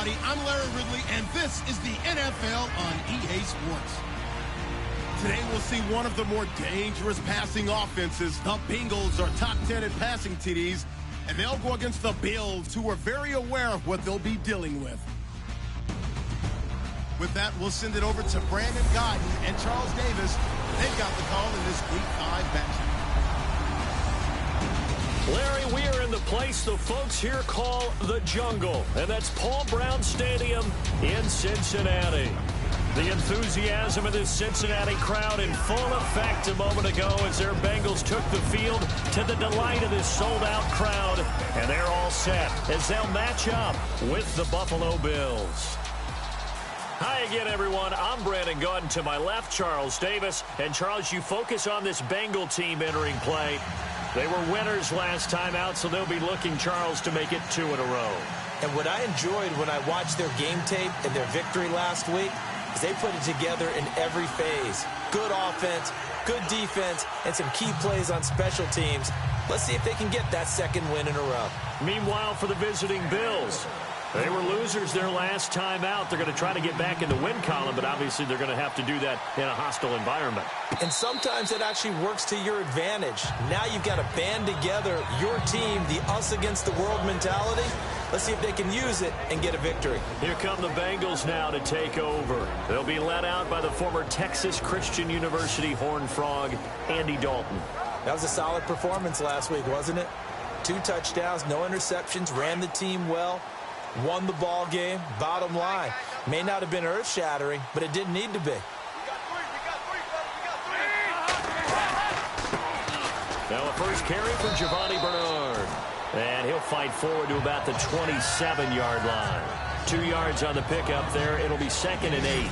everybody. I'm Larry Ridley, and this is the NFL on EA Sports. Today we'll see one of the more dangerous passing offenses. The Bengals are top 10 in passing TDs, and they'll go against the Bills, who are very aware of what they'll be dealing with. With that, we'll send it over to Brandon Godden and Charles Davis. They've got the call in this Week 5 matchup. Larry, we are in the place the folks here call the Jungle, and that's Paul Brown Stadium in Cincinnati. The enthusiasm of this Cincinnati crowd in full effect a moment ago as their Bengals took the field to the delight of this sold-out crowd, and they're all set as they'll match up with the Buffalo Bills. Hi again, everyone. I'm Brandon Godden. To my left, Charles Davis. And, Charles, you focus on this Bengal team entering play. They were winners last time out, so they'll be looking, Charles, to make it 2 in a row. And what I enjoyed when I watched their game tape and their victory last week is they put it together in every phase. Good offense, good defense, and some key plays on special teams. Let's see if they can get that second win in a row. Meanwhile, for the visiting Bills, they were losers their last time out. They're going to try to get back in the win column, but obviously they're going to have to do that in a hostile environment. And sometimes it actually works to your advantage. Now you've got to band together your team, the us against the world mentality. Let's see if they can use it and get a victory. Here come the Bengals now to take over. They'll be led out by the former Texas Christian University Horned Frog, Andy Dalton. That was a solid performance last week, wasn't it? 2 touchdowns, no interceptions, ran the team well. Won the ball game. Bottom line, may not have been earth-shattering, but it didn't need to be. Now a first carry from Giovanni Bernard. And he'll fight forward to about the 27-yard line. 2 yards on the pickup there. It'll be 2nd and 8.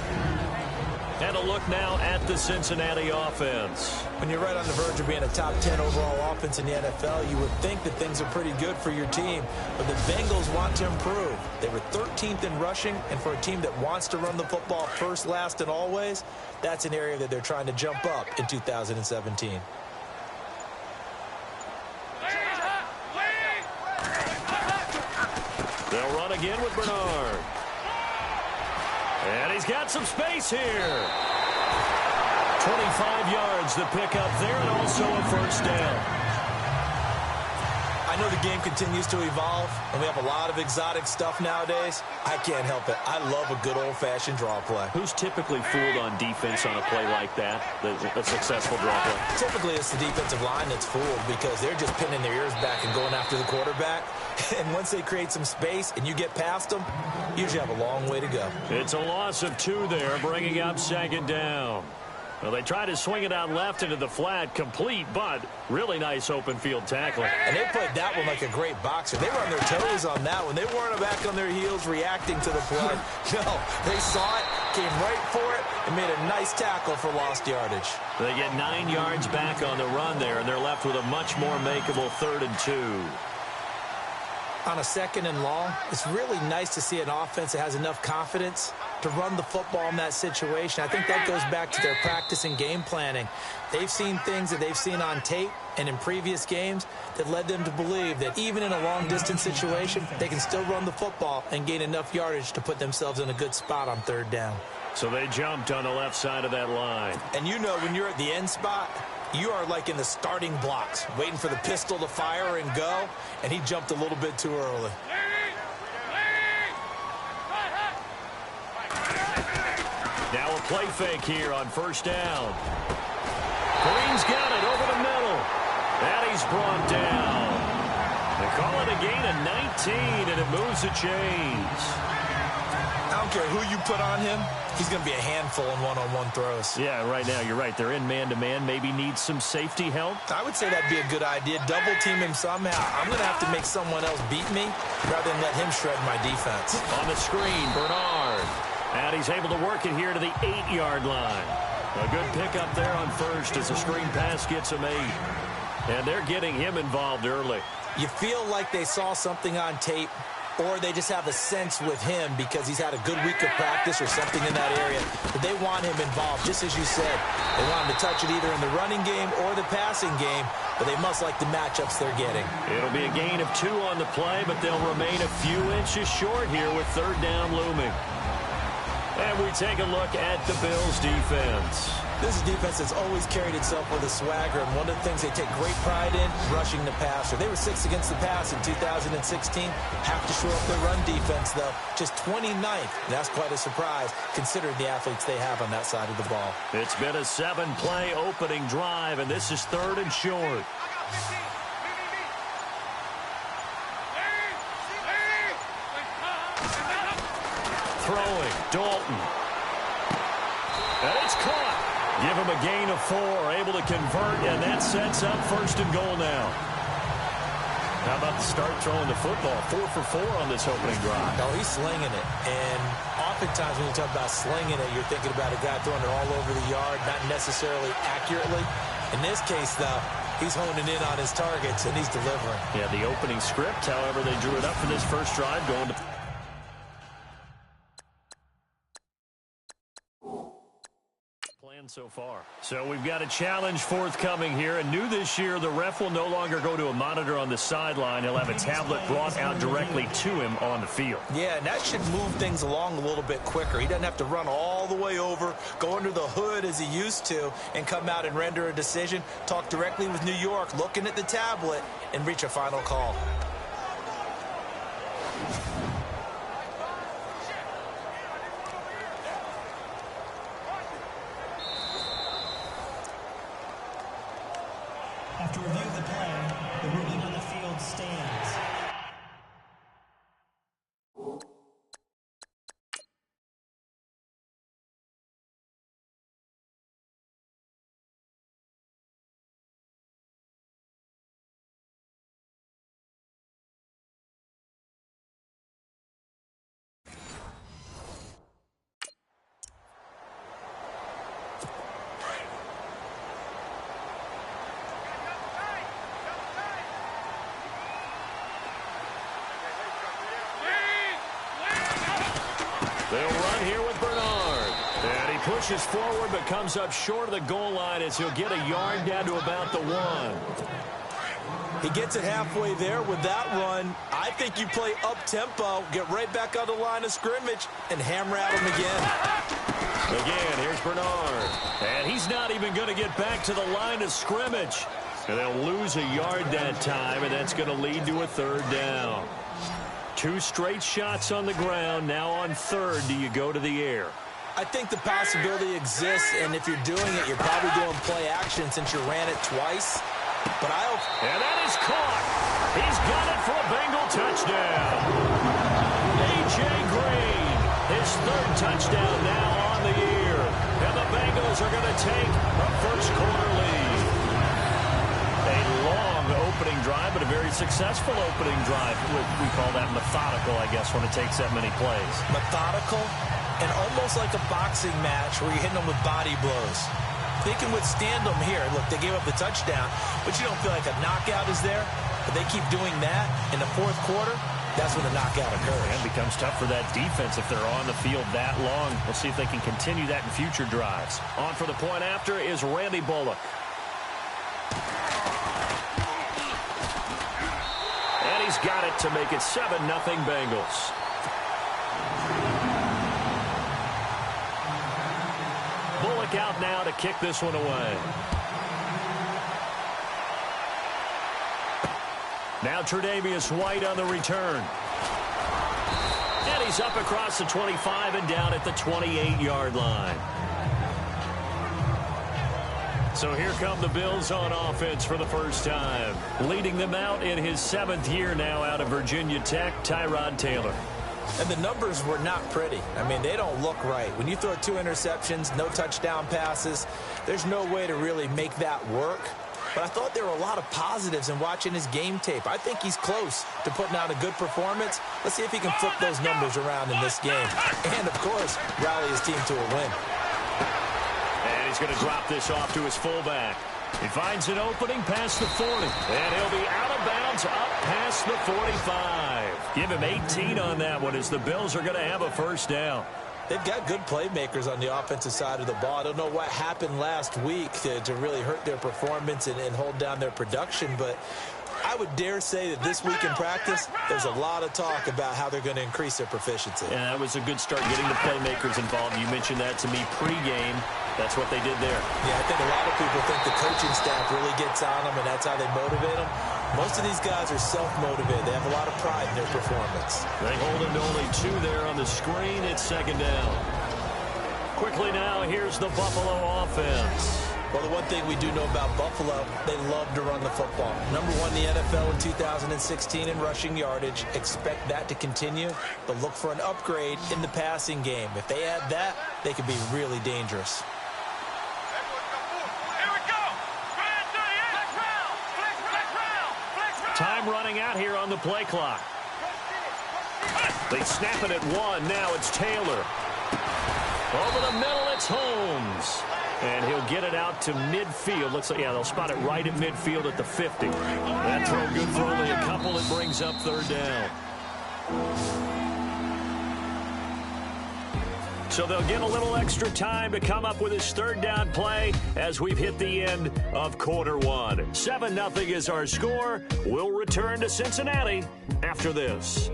And a look now at the Cincinnati offense. When you're right on the verge of being a top 10 overall offense in the NFL, you would think that things are pretty good for your team. But the Bengals want to improve. They were 13th in rushing, and for a team that wants to run the football first, last, and always, that's an area that they're trying to jump up in 2017. They'll run again with Bernard. And he's got some space here. 25 yards the pickup there, and also a first down. I know the game continues to evolve, and we have a lot of exotic stuff nowadays. I can't help it. I love a good old-fashioned draw play. Who's typically fooled on defense on a play like that, a successful draw play? Typically, it's the defensive line that's fooled because they're just pinning their ears back and going after the quarterback. And once they create some space and you get past them, you usually have a long way to go. It's a loss of 2 there, bringing up 2nd down. Well, they try to swing it out left into the flat, complete, but really nice open field tackling. And they played that one like a great boxer. They were on their toes on that one. They weren't back on their heels reacting to the play. No, they saw it, came right for it, and made a nice tackle for lost yardage. They get 9 yards back on the run there, and they're left with a much more makeable 3rd and 2. On a 2nd and long, it's really nice to see an offense that has enough confidence to run the football in that situation. I think that goes back to their practice and game planning. They've seen things that they've seen on tape and in previous games that led them to believe that even in a long-distance situation, they can still run the football and gain enough yardage to put themselves in a good spot on 3rd down. So they jumped on the left side of that line. And you know when you're at the end spot, you are like in the starting blocks, waiting for the pistol to fire and go, and he jumped a little bit too early. Now a play fake here on 1st down. Green's got it over the middle. And he's brought down. They call it a gain of 19, and it moves the chains. I don't care who you put on him. He's going to be a handful in one-on-one throws. Yeah, right now, you're right. They're in man-to-man. Maybe needs some safety help. I would say that'd be a good idea. Double team him somehow. I'm going to have to make someone else beat me rather than let him shred my defense. On the screen, Bernard. And he's able to work it here to the 8-yard line. A good pickup there on 1st as the screen pass gets him 8. And they're getting him involved early. You feel like they saw something on tape or they just have a sense with him because he's had a good week of practice or something in that area that they want him involved, just as you said. They want him to touch it either in the running game or the passing game, but they must like the matchups they're getting. It'll be a gain of 2 on the play, but they'll remain a few inches short here with third down looming. And we take a look at the Bills' defense. This is a defense that's always carried itself with a swagger, and one of the things they take great pride in, rushing the passer. They were 6th against the pass in 2016. Have to shore up their run defense, though. Just 29th. That's quite a surprise, considering the athletes they have on that side of the ball. It's been a 7-play opening drive, and this is 3rd and short. Throwing, Dalton. And it's caught. Give him a gain of 4, able to convert, and that sets up 1st and goal now. How about the start throwing the football? 4 for 4 on this opening drive. Oh, he's slinging it. And oftentimes when you talk about slinging it, you're thinking about a guy throwing it all over the yard, not necessarily accurately. In this case, though, he's honing in on his targets, and he's delivering. Yeah, the opening script, however, they drew it up for this first drive, going to so far. So we've got a challenge forthcoming here, and new this year, the ref will no longer go to a monitor on the sideline. He'll have a tablet brought out directly to him on the field. Yeah, and that should move things along a little bit quicker. He doesn't have to run all the way over, go under the hood as he used to, and come out and render a decision, talk directly with New York, looking at the tablet, and reach a final call. After review of the play, the ruling on the field stands. They'll run here with Bernard. And he pushes forward but comes up short of the goal line as he'll get a yard down to about the 1. He gets it halfway there with that run. I think you play up-tempo, get right back on the line of scrimmage, and hammer at him again. Again, here's Bernard. And he's not even going to get back to the line of scrimmage. And they'll lose a yard that time, and that's going to lead to a 3rd down. 2 straight shots on the ground. Now on 3rd, do you go to the air? I think the possibility exists, and if you're doing it, you're probably doing play action since you ran it twice. But and that is caught. He's got it for a Bengal touchdown. A.J. Green, his 3rd touchdown now on the year. And the Bengals are going to take a first-quarter lead. A long opening drive, but a very successful opening drive. We call that methodical, I guess, when it takes that many plays. Methodical and almost like a boxing match where you're hitting them with body blows. They can withstand them here. Look, they gave up the touchdown, but you don't feel like a knockout is there. But they keep doing that in the 4th quarter. That's when the knockout occurs. And it becomes tough for that defense if they're on the field that long. We'll see if they can continue that in future drives. On for the point after is Randy Bullock. And he's got it to make it 7-0 Bengals. Bullock out now to kick this one away. Now Tre'Davious White on the return. And he's up across the 25 and down at the 28-yard line. So here come the Bills on offense for the first time. Leading them out in his 7th year now out of Virginia Tech, Tyrod Taylor. And the numbers were not pretty. I mean, they don't look right. When you throw 2 interceptions, no touchdown passes, there's no way to really make that work. But I thought there were a lot of positives in watching his game tape. I think he's close to putting out a good performance. Let's see if he can flip those numbers around in this game. And, of course, rally his team to a win. And he's going to drop this off to his fullback. He finds an opening past the 40, and he'll be out of bounds up past the 45. Give him 18 on that one as the Bills are going to have a first down. They've got good playmakers on the offensive side of the ball. I don't know what happened last week to really hurt their performance and hold down their production, but I would dare say that this week in practice, there's a lot of talk about how they're going to increase their proficiency. And that was a good start getting the playmakers involved. You mentioned that to me pregame. That's what they did there. Yeah, I think a lot of people think the coaching staff really gets on them, and that's how they motivate them. Most of these guys are self-motivated. They have a lot of pride in their performance. They hold him to only 2 there on the screen. It's second down. Quickly now, here's the Buffalo offense. Well, the one thing we do know about Buffalo, they love to run the football. Number 1 in the NFL in 2016 in rushing yardage. Expect that to continue, but look for an upgrade in the passing game. If they add that, they could be really dangerous. Time running out here on the play clock. They snap it at 1. Now it's Taylor. Over the middle, it's Holmes. And he'll get it out to midfield. Looks like, yeah, they'll spot it right at midfield at the 50. That throw good for only a couple. It brings up third down. So they'll get a little extra time to come up with his third down play as we've hit the end of quarter 1. 7-0 is our score. We'll return to Cincinnati after this.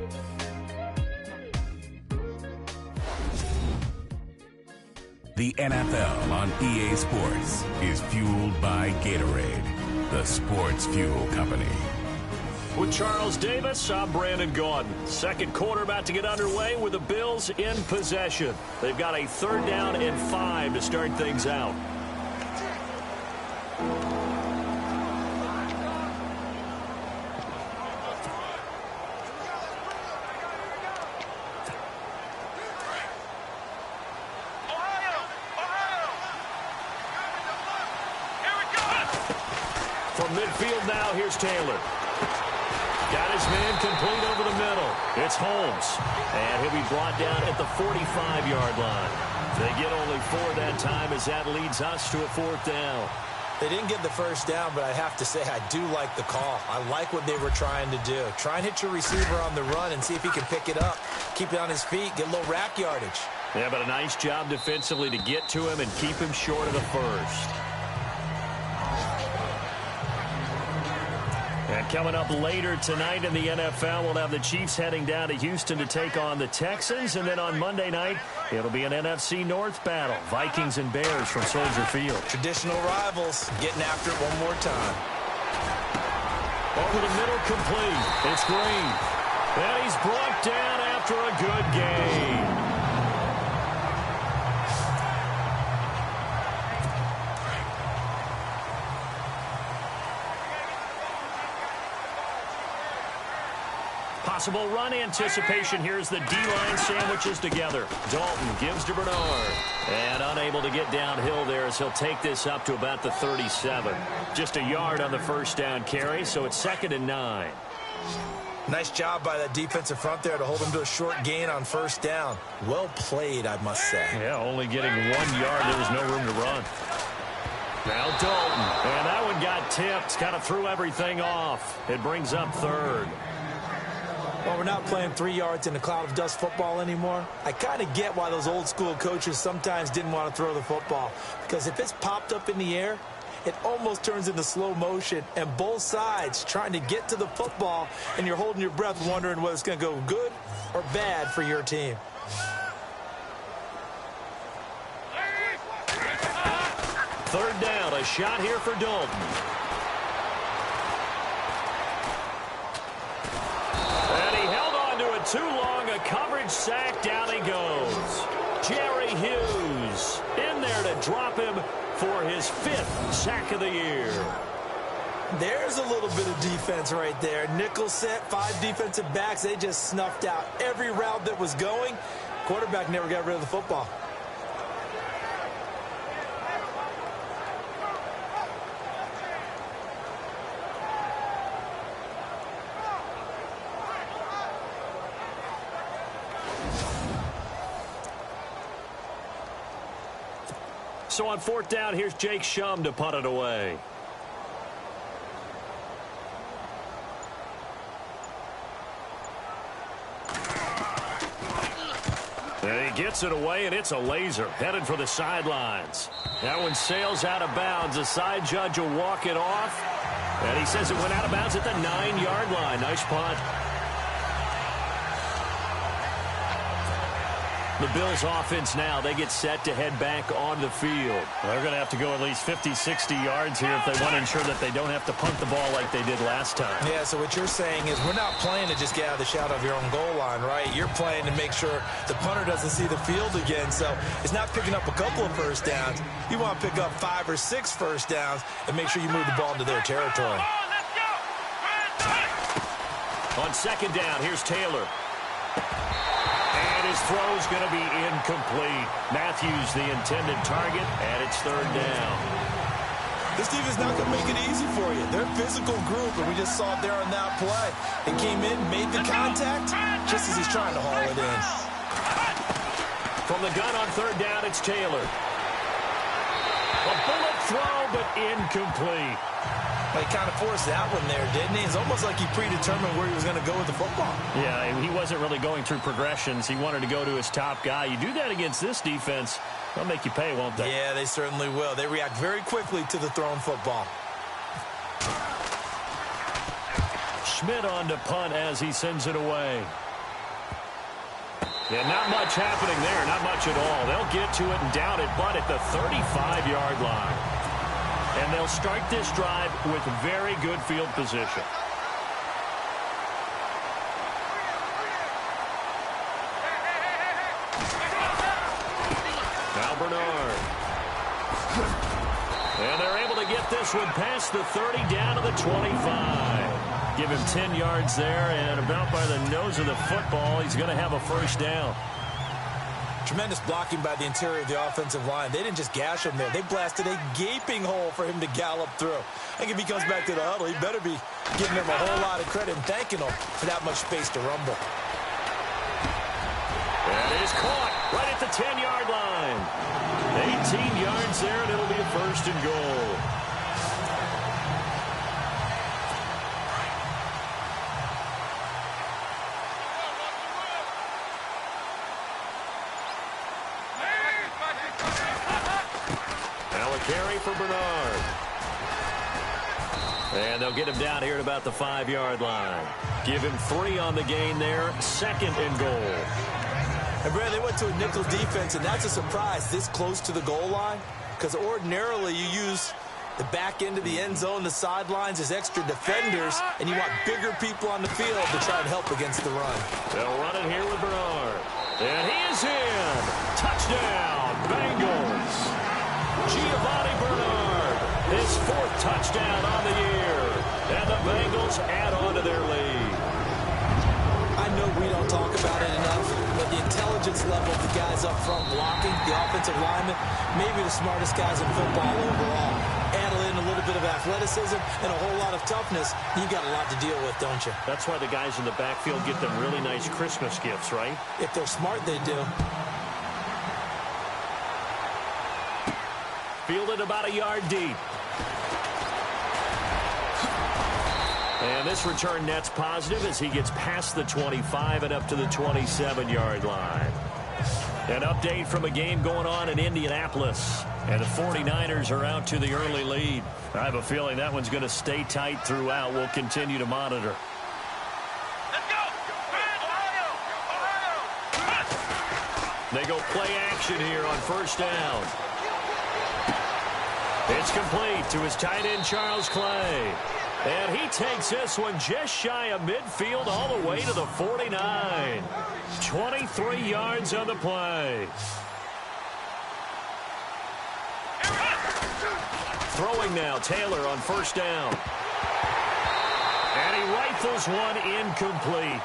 The NFL on EA Sports is fueled by Gatorade, the sports fuel company. With Charles Davis, I'm Brandon Gaudin. Second quarter about to get underway with the Bills in possession. They've got a third down and 5 to start things out. From midfield now, here's Taylor. Got his man complete over the middle. It's Holmes. And he'll be brought down at the 45-yard line. They get only 4 that time as that leads us to a fourth down. They didn't get the first down, but I have to say I do like the call. I like what they were trying to do. Try and hit your receiver on the run and see if he can pick it up. Keep it on his feet, get a little rack yardage. Yeah, but a nice job defensively to get to him and keep him short of the first. And coming up later tonight in the NFL, we'll have the Chiefs heading down to Houston to take on the Texans. And then on Monday night, it'll be an NFC North battle. Vikings and Bears from Soldier Field. Traditional rivals getting after it one more time. Over the middle, complete. It's Green. And he's brought down after a good game. Possible run anticipation. Here's the D-line sandwiches together. Dalton gives to Bernard. And unable to get downhill there as he'll take this up to about the 37. Just a yard on the first down carry, so it's 2nd and 9. Nice job by that defensive front there to hold him to a short gain on first down. Well played, I must say. Yeah, only getting 1 yard. There was no room to run. Now Dalton. And that one got tipped. Kind of threw everything off. It brings up 3rd. Well, we're not playing 3 yards in a cloud of dust football anymore. I kind of get why those old school coaches sometimes didn't want to throw the football. Because if it's popped up in the air, it almost turns into slow motion. And both sides trying to get to the football, and you're holding your breath wondering whether it's going to go good or bad for your team. Third down, a shot here for Dalton. And he held on to it too long. A coverage sack. Down he goes. Jerry Hughes in there to drop him for his 5th sack of the year. There's a little bit of defense right there. Nickel set, 5 defensive backs. They just snuffed out every route that was going. Quarterback never got rid of the football. So on 4th down, here's Jake Shum to punt it away. And he gets it away, and it's a laser headed for the sidelines. That one sails out of bounds. The side judge will walk it off. And he says it went out of bounds at the 9-yard line. Nice punt. The Bills offense now, they get set to head back on the field. They're going to have to go at least 50, 60 yards here if they want to ensure that they don't have to punt the ball like they did last time. Yeah, so what you're saying is we're not playing to just get out of the shadow of your own goal line, right? You're playing to make sure the punter doesn't see the field again. So it's not picking up a couple of first downs. You want to pick up 5 or 6 first downs and make sure you move the ball into their territory. On second down, here's Taylor. And his throw's going to be incomplete. Matthews the intended target, and it's third down. This defense is not going to make it easy for you. They're a physical group, and we just saw it there on that play. They came in, made the contact, just as he's trying to haul it in. From the gun on third down, it's Taylor. A bullet throw, but incomplete. Well, he kind of forced that one there, didn't he? It's almost like he predetermined where he was going to go with the football. Yeah, he wasn't really going through progressions. He wanted to go to his top guy. You do that against this defense, they'll make you pay, won't they? Yeah, they certainly will. They react very quickly to the thrown football. Schmidt on to punt as he sends it away. Yeah, not much happening there, not much at all. They'll get to it and down it, but at the 35-yard line. And they'll start this drive with very good field position. Now Bernard. And they're able to get this one past the 30 down to the 25. Give him 10 yards there, and about by the nose of the football, he's going to have a first down. Tremendous blocking by the interior of the offensive line. They didn't just gash him there. They blasted a gaping hole for him to gallop through. I think if he comes back to the huddle, he better be giving them a whole lot of credit and thanking them for that much space to rumble. That is caught right at the 10-yard line. 18 yards there, and it'll be a first and goal. Carry for Bernard. And they'll get him down here at about the 5-yard line. Give him 3 on the gain there. Second and goal. And Brad, they went to a nickel defense, and that's a surprise this close to the goal line, because ordinarily you use the back end of the end zone, the sidelines as extra defenders, and you want bigger people on the field to try and help against the run. They'll run it here with Bernard. And he is in. Touchdown, Bengals. Giovanni Bernard, his 4th touchdown on the year. And the Bengals add on to their lead. I know we don't talk about it enough, but the intelligence level of the guys up front blocking, the offensive linemen, maybe the smartest guys in football overall. Add in a little bit of athleticism and a whole lot of toughness, you got a lot to deal with, don't you? That's why the guys in the backfield get them really nice Christmas gifts, right? If they're smart, they do. Fielded about a yard deep. And this return net's positive as he gets past the 25 and up to the 27-yard line. An update from a game going on in Indianapolis. And the 49ers are out to the early lead. I have a feeling that one's going to stay tight throughout. We'll continue to monitor. They go play action here on first down. It's complete to his tight end, Charles Clay. And he takes this one just shy of midfield all the way to the 49. 23 yards on the play. Throwing now, Taylor on first down. And he rifles one incomplete.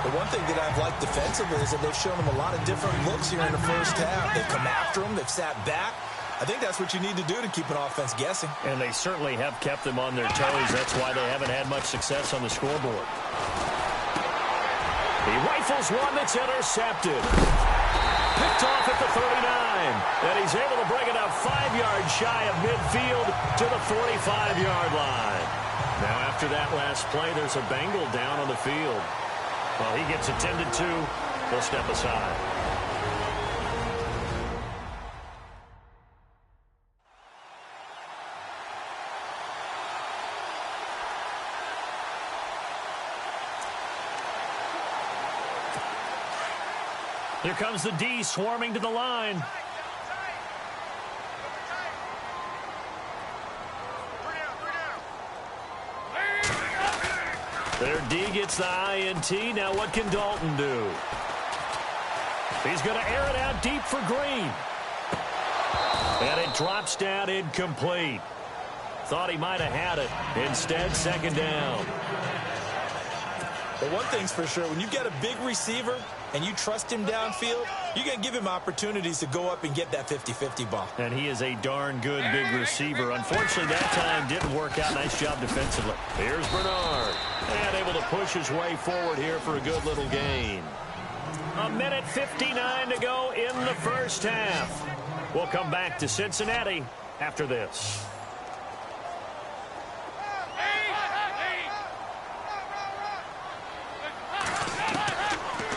The one thing that I've liked defensively is that they've shown him a lot of different looks here in the first half. They've come after him. They've sat back. I think that's what you need to do to keep an offense guessing. And they certainly have kept them on their toes. That's why they haven't had much success on the scoreboard. He rifles one that's intercepted. Picked off at the 39. And he's able to bring it up 5 yards shy of midfield to the 45-yard line. Now after that last play, there's a Bengal down on the field. Well, he gets attended to. He'll step aside. Here comes the D swarming to the line. Their D gets the INT. Now what can Dalton do? He's going to air it out deep for Green. And it drops down incomplete. Thought he might have had it. Instead, second down. But one thing's for sure, when you've got a big receiver and you trust him downfield, you're going to give him opportunities to go up and get that 50-50 ball. And he is a darn good big receiver. Unfortunately, that time didn't work out. Nice job defensively. Here's Bernard. And able to push his way forward here for a good little gain. 1:59 to go in the first half. We'll come back to Cincinnati after this.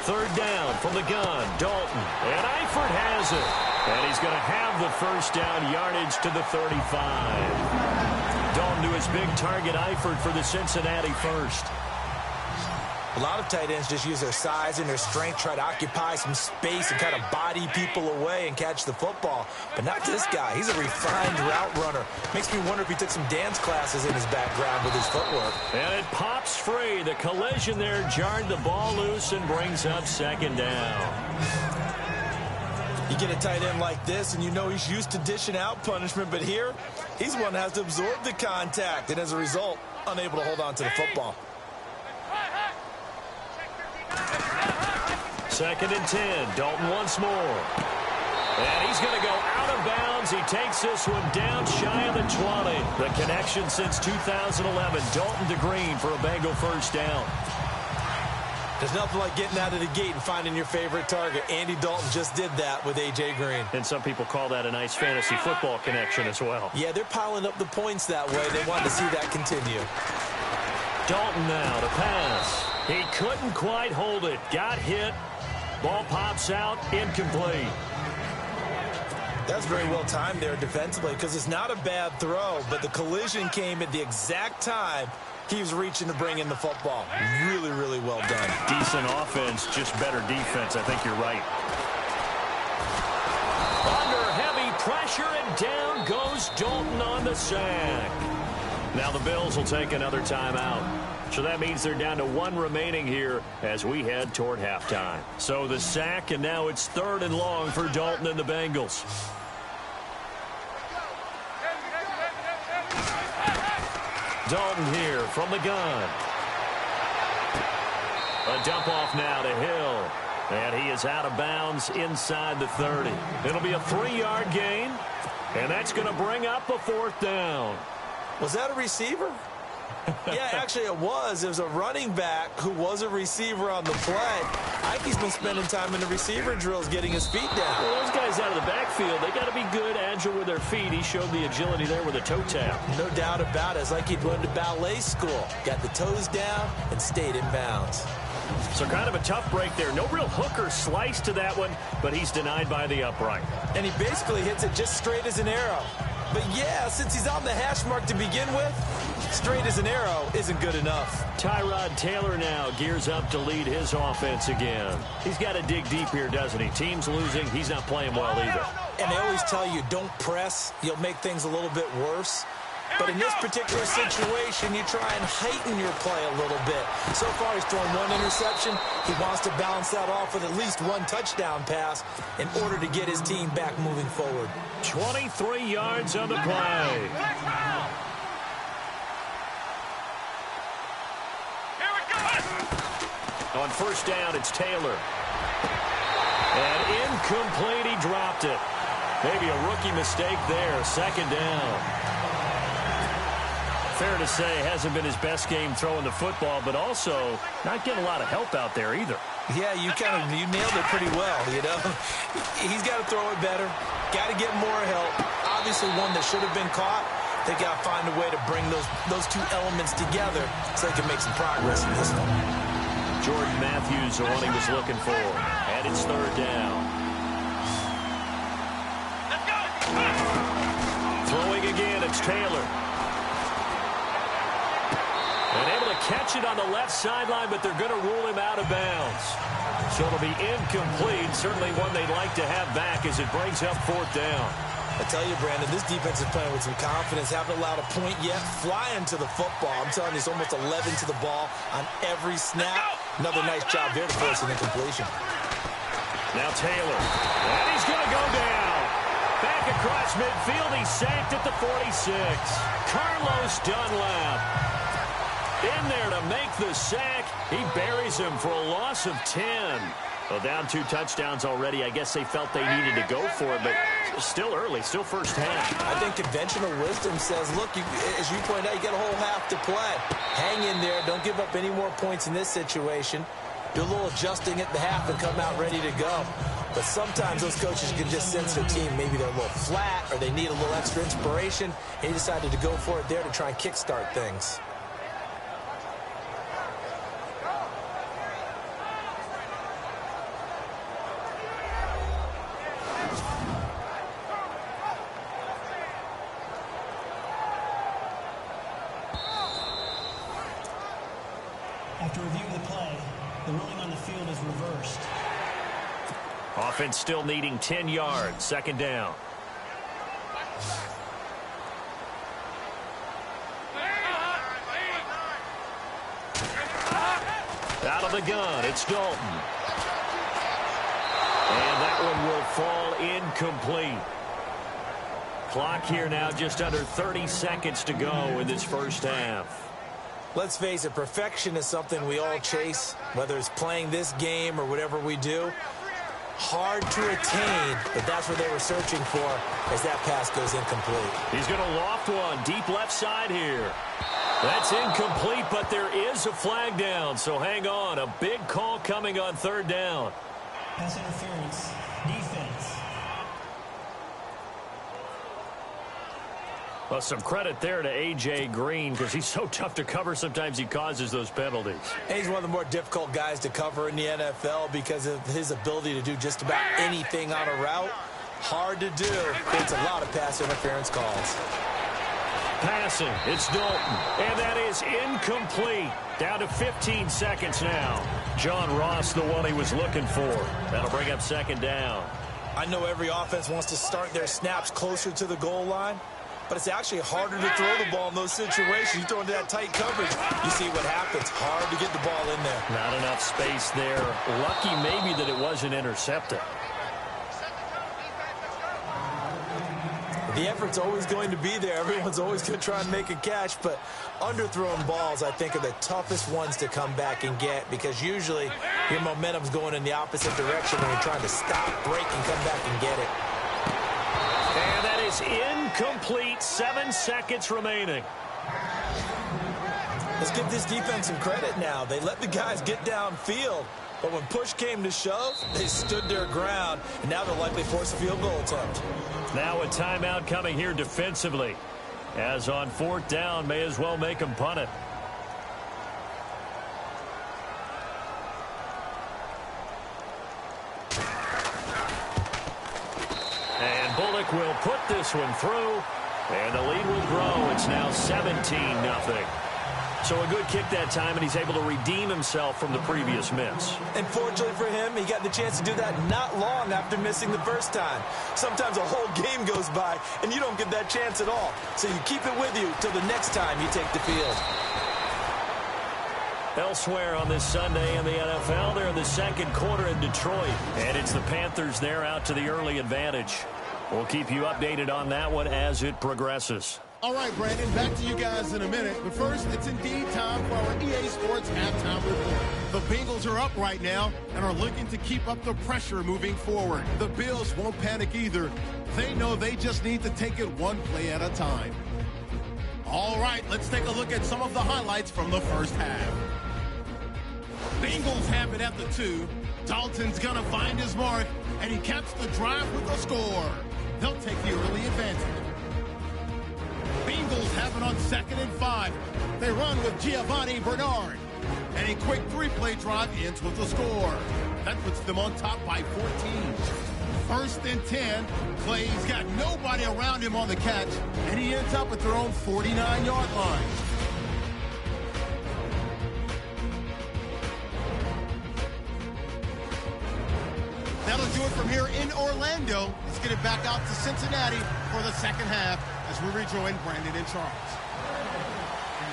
Third down from the gun, Dalton. And Eifert has it. And he's going to have the first down, yardage to the 35. Dalton to his big target, Eifert, for the Cincinnati first. A lot of tight ends just use their size and their strength, try to occupy some space and kind of body people away and catch the football. But not this guy. He's a refined route runner. Makes me wonder if he took some dance classes in his background with his footwork. And it pops free. The collision there jarred the ball loose and brings up second down. You get a tight end like this, and you know he's used to dishing out punishment. But here, he's one that has to absorb the contact, and as a result, unable to hold on to the football. Second and 10. Dalton once more. And he's going to go out of bounds. He takes this one down shy of the 20. The connection since 2011. Dalton to Green for a Bengal first down. There's nothing like getting out of the gate and finding your favorite target. Andy Dalton just did that with A.J. Green. And some people call that a nice fantasy football connection as well. Yeah, they're piling up the points that way. They want to see that continue. Dalton now to pass. He couldn't quite hold it. Got hit. Ball pops out. Incomplete. That's very well timed there defensively because it's not a bad throw, but the collision came at the exact time he was reaching to bring in the football. Really, really well done. Decent offense, just better defense. I think you're right. Under heavy pressure, and down goes Dalton on the sack. Now the Bills will take another timeout. So that means they're down to one remaining here as we head toward halftime. So the sack, and now it's third and long for Dalton and the Bengals. Dalton here from the gun. A dump off now to Hill. And he is out of bounds inside the 30. It'll be a 3-yard gain. And that's going to bring up a fourth down. Was that a receiver? Yeah, actually it was. It was a running back who was a receiver on the play. Ike's been spending time in the receiver drills getting his feet down. Well, those guys out of the backfield, they got to be good, agile with their feet. He showed the agility there with a toe tap. No doubt about it. It's like he'd run to ballet school. Got the toes down and stayed in bounds. So kind of a tough break there. No real hook or slice to that one, but he's denied by the upright. And he basically hits it just straight as an arrow. But yeah, since he's on the hash mark to begin with, straight as an arrow isn't good enough. Tyrod Taylor now gears up to lead his offense again. He's got to dig deep here, doesn't he? Team's losing. He's not playing well either. And they always tell you, don't press. You'll make things a little bit worse. But in this particular situation, you try and heighten your play a little bit. So far, he's thrown one interception. He wants to balance that off with at least one touchdown pass in order to get his team back moving forward. 23 yards on the play. On first down, it's Taylor. And incomplete, he dropped it. Maybe a rookie mistake there. Second down. Fair to say, hasn't been his best game throwing the football, but also not getting a lot of help out there either. Yeah, you nailed it pretty well, you know. He's got to throw it better. Got to get more help. Obviously one that should have been caught. They got to find a way to bring those two elements together so they can make some progress in this one. Jordan Matthews, the one he was looking for. And it's third down. Throwing again, it's Taylor. And able to catch it on the left sideline, but they're going to rule him out of bounds. So it'll be incomplete. Certainly one they'd like to have back as it brings up 4th down. I tell you, Brandon, this defense is playing with some confidence. Haven't allowed a point yet. Flying to the football. I'm telling you, it's almost 11 to the ball on every snap. Another nice job there to force an incompletion. Now Taylor. And he's going to go down. Back across midfield. He's sacked at the 46. Carlos Dunlap in there to make the sack. He buries him for a loss of 10. Well, down 2 touchdowns already. I guess they felt they needed to go for it, but still early, still first half. I think conventional wisdom says, look, as you pointed out, you got a whole half to play. Hang in there. Don't give up any more points in this situation. Do a little adjusting at the half and come out ready to go. But sometimes those coaches can just sense their team. Maybe they're a little flat or they need a little extra inspiration. And he decided to go for it there to try and kickstart things. After reviewing the play, the ruling on the field is reversed. Offense still needing 10 yards. 2nd down. Out of the gun, it's Dalton. And that one will fall incomplete. Clock here now just under 30 seconds to go in this first half. Let's face it, perfection is something we all chase, whether it's playing this game or whatever we do. Hard to attain, but that's what they were searching for as that pass goes incomplete. He's going to loft one deep left side here. That's incomplete, but there is a flag down, so hang on. A big call coming on 3rd down. Pass interference. Defense. Well, some credit there to A.J. Green because he's so tough to cover. Sometimes he causes those penalties. And he's one of the more difficult guys to cover in the NFL because of his ability to do just about anything on a route. Hard to do. It's a lot of pass interference calls. Passing, it's Dalton, and that is incomplete. Down to 15 seconds now. John Ross, the one he was looking for. That'll bring up 2nd down. I know every offense wants to start their snaps closer to the goal line, but it's actually harder to throw the ball in those situations. You throw into that tight coverage, you see what happens. Hard to get the ball in there. Not enough space there. Lucky maybe that it wasn't intercepted. The effort's always going to be there. Everyone's always going to try and make a catch, but underthrown balls, I think, are the toughest ones to come back and get because usually your momentum's going in the opposite direction when you're trying to stop, break, and come back and get it. And that is incomplete. 7 seconds remaining. Let's give this defense some credit now. They let the guys get downfield, but when push came to shove, they stood their ground, and now they'll likely force a field goal attempt. Now a timeout coming here defensively. As on 4th down, may as well make them punt it. And Bullock will put this one through, and the lead will grow. It's now 17-0. So a good kick that time, and he's able to redeem himself from the previous miss. And fortunately for him, he got the chance to do that not long after missing the first time. Sometimes a whole game goes by, and you don't get that chance at all. So you keep it with you till the next time you take the field. Elsewhere on this Sunday in the NFL, they're in the 2nd quarter in Detroit. And it's the Panthers there out to the early advantage. We'll keep you updated on that one as it progresses. All right, Brandon, back to you guys in a minute. But first, it's indeed time for our EA Sports halftime report. The Bengals are up right now and are looking to keep up the pressure moving forward. The Bills won't panic either. They know they just need to take it one play at a time. All right, let's take a look at some of the highlights from the first half. Bengals have it at the 2. Dalton's going to find his mark, and he caps the drive with a score. They'll take the early advantage. Bengals have it on 2nd and 5. They run with Giovanni Bernard. And a quick 3-play drive ends with a score. That puts them on top by 14. 1st and 10. Clay's got nobody around him on the catch, and he ends up at their own 49-yard line. That'll do it from here in Orlando. Let's get it back out to Cincinnati for the second half as we rejoin Brandon and Charles.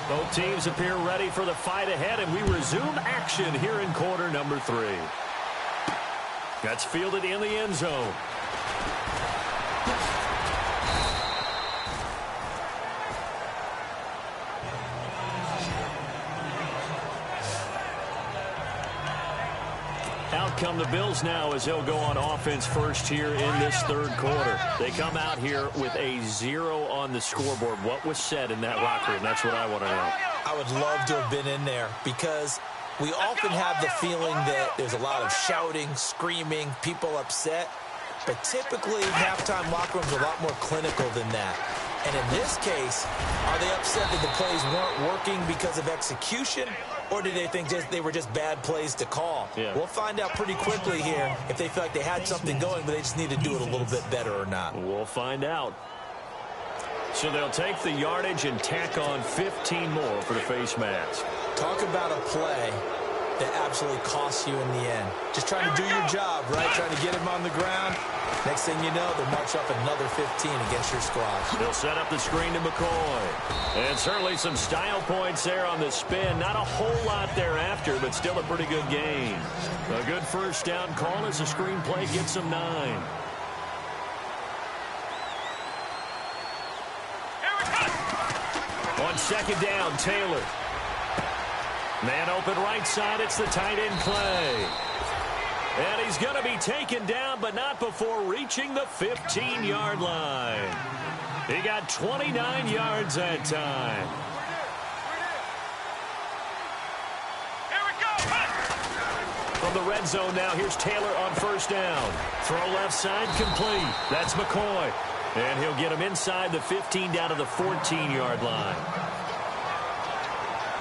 Both teams appear ready for the fight ahead, and we resume action here in quarter number 3. That's fielded in the end zone. Out come the Bills now as they'll go on offense first here in this third quarter. They come out here with a 0 on the scoreboard. What was said in that locker room? That's what I want to know. I would love to have been in there because we often have the feeling that there's a lot of shouting, screaming, people upset. But typically, halftime locker rooms are a lot more clinical than that. And in this case, are they upset that the plays weren't working because of execution? Or do they think they were just bad plays to call? Yeah. We'll find out pretty quickly here if they feel like they had something going, but they just need to do it a little bit better or not. We'll find out. So they'll take the yardage and tack on 15 more for the face mask. Talk about a play that absolutely costs you in the end. Just trying to do your job, right? Trying to get him on the ground. Next thing you know, they'll march up another 15 against your squad. They'll set up the screen to McCoy. And certainly some style points there on the spin. Not a whole lot thereafter, but still a pretty good gain. A good first down call as the screen play gets them 9. On second down, Taylor. Man open right side, it's the tight end play. And he's going to be taken down, but not before reaching the 15-yard line. He got 29 yards that time. From the red zone now, here's Taylor on first down. Throw left side, complete. That's McCoy. And he'll get him inside the 15 down to the 14-yard line.